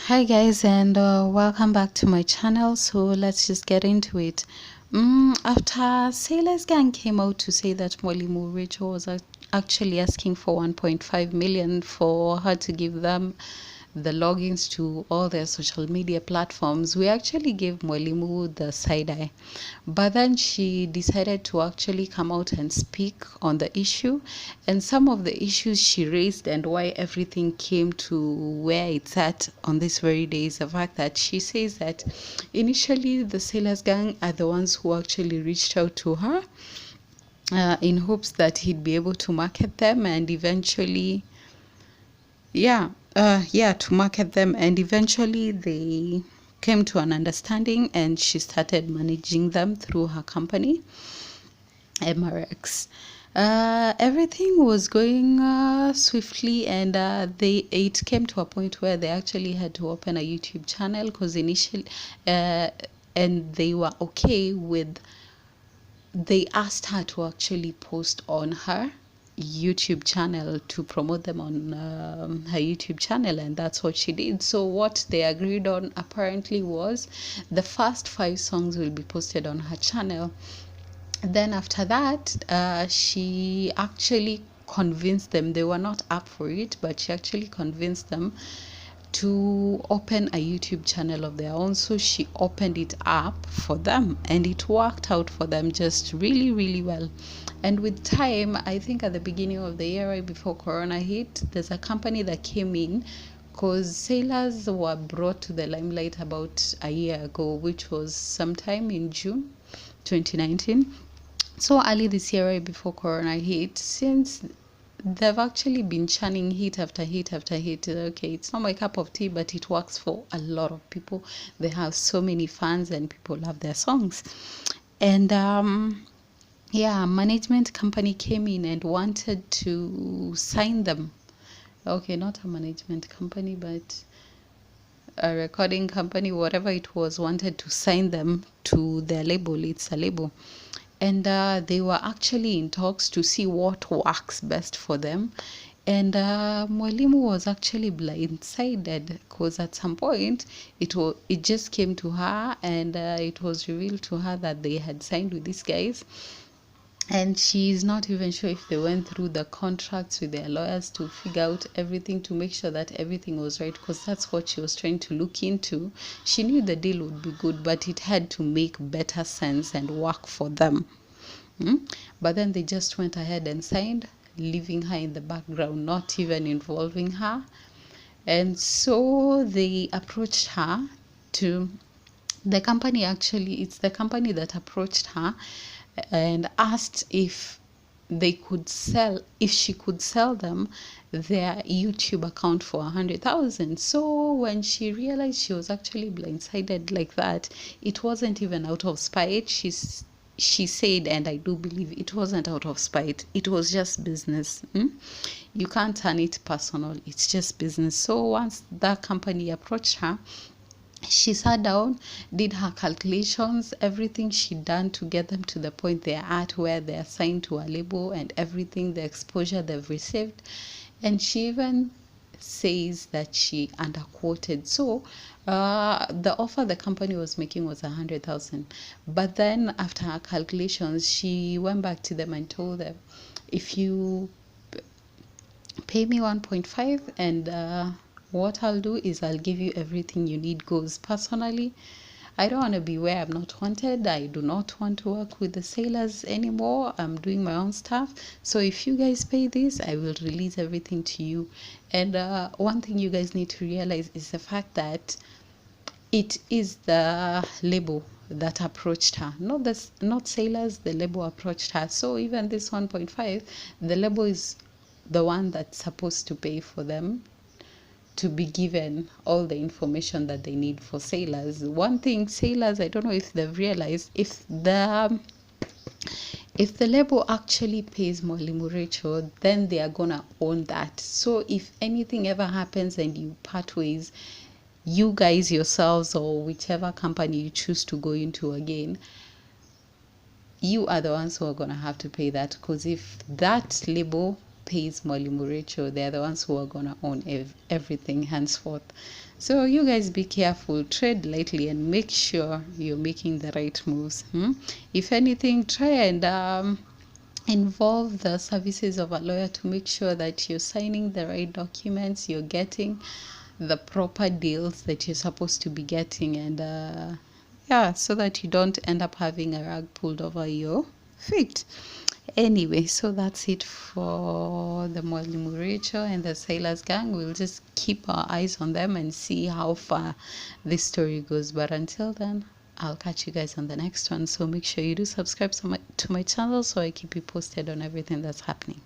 Hi guys, and welcome back to my channel. So let's just get into it. After Sailor's Gang came out to say that Mwalimu Rachel was actually asking for 1.5 million for her to give them the logins to all their social media platforms, we actually gave Mwalimu the side eye. But then she decided to actually come out and speak on the issue and some of the issues she raised and why everything came to where it's at on this very day is the fact that she says that initially the Sailors Gang are the ones who actually reached out to her in hopes that he'd be able to market them and eventually to market them, and eventually they came to an understanding and she started managing them through her company MRX. Everything was going swiftly, and it came to a point where they actually had to open a YouTube channel because initially and they were okay with, they asked her to actually post on her YouTube channel to promote them on her YouTube channel, and that's what she did. So what they agreed on apparently was the first 5 songs will be posted on her channel. Then after that, she actually convinced them, they were not up for it, but she actually convinced them to open a YouTube channel of their own. So she opened it up for them and it worked out for them just really, really well. And with time, I think at the beginning of the year, right before Corona hit, there's a company that came in because sailors were brought to the limelight about a year ago, which was sometime in June 2019. So early this year, right before Corona hit, since they've actually been churning hit after hit after hit. Okay, it's not my cup of tea, but it works for a lot of people. They have so many fans and people love their songs. And management company came in and wanted to sign them. Okay, not a management company, but a recording company, whatever it was, wanted to sign them to their label. It's a label. And they were actually in talks to see what works best for them. And Mwalimu was actually blindsided because at some point it just came to her and it was revealed to her that they had signed with these guys. And she's not even sure if they went through the contracts with their lawyers to figure out everything to make sure that everything was right, because that's what she was trying to look into. She knew the deal would be good, but it had to make better sense and work for them. But then they just went ahead and signed, leaving her in the background, not even involving her. And so they approached her to the company. Actually, it's the company that approached her and asked if she could sell them their YouTube account for 100,000. So when she realized she was actually blindsided like that, it wasn't even out of spite. She said, and I do believe it wasn't out of spite, it was just business. You can't turn it personal, it's just business. So once that company approached her, she sat down, did her calculations, everything she'd done to get them to the point they're at, where they're signed to a label and everything, the exposure they've received. And she even says that she underquoted. So the offer the company was making was 100,000. But then after her calculations, she went back to them and told them, if you pay me 1.5 and what I'll do is I'll give you everything you need. Goes personally, I don't want to be where I'm not wanted. I do not want to work with the sailors anymore. I'm doing my own stuff. So if you guys pay this, I will release everything to you. And one thing you guys need to realize is the fact that it is the label that approached her, not sailors. The label approached her. So even this 1.5, the label is the one that's supposed to pay for them to be given all the information that they need for sailors. One thing sailors, I don't know if they've realized, if the label actually pays Mwalimu Rachel, then they are gonna own that. So if anything ever happens and you part ways, you guys yourselves or whichever company you choose to go into again, you are the ones who are gonna have to pay that. Because if that label pays Mwalimu Rachel. They're the ones who are gonna own everything henceforth. So you guys be careful, tread lightly, and make sure you're making the right moves. If anything, try and involve the services of a lawyer to make sure that you're signing the right documents, you're getting the proper deals that you're supposed to be getting, and yeah, so that you don't end up having a rug pulled over your feet. Anyway, so that's it for the Mwalimu Rachel and the Sailors Gang. We'll just keep our eyes on them and see how far this story goes. But until then, I'll catch you guys on the next one. So make sure you do subscribe to my channel so I keep you posted on everything that's happening.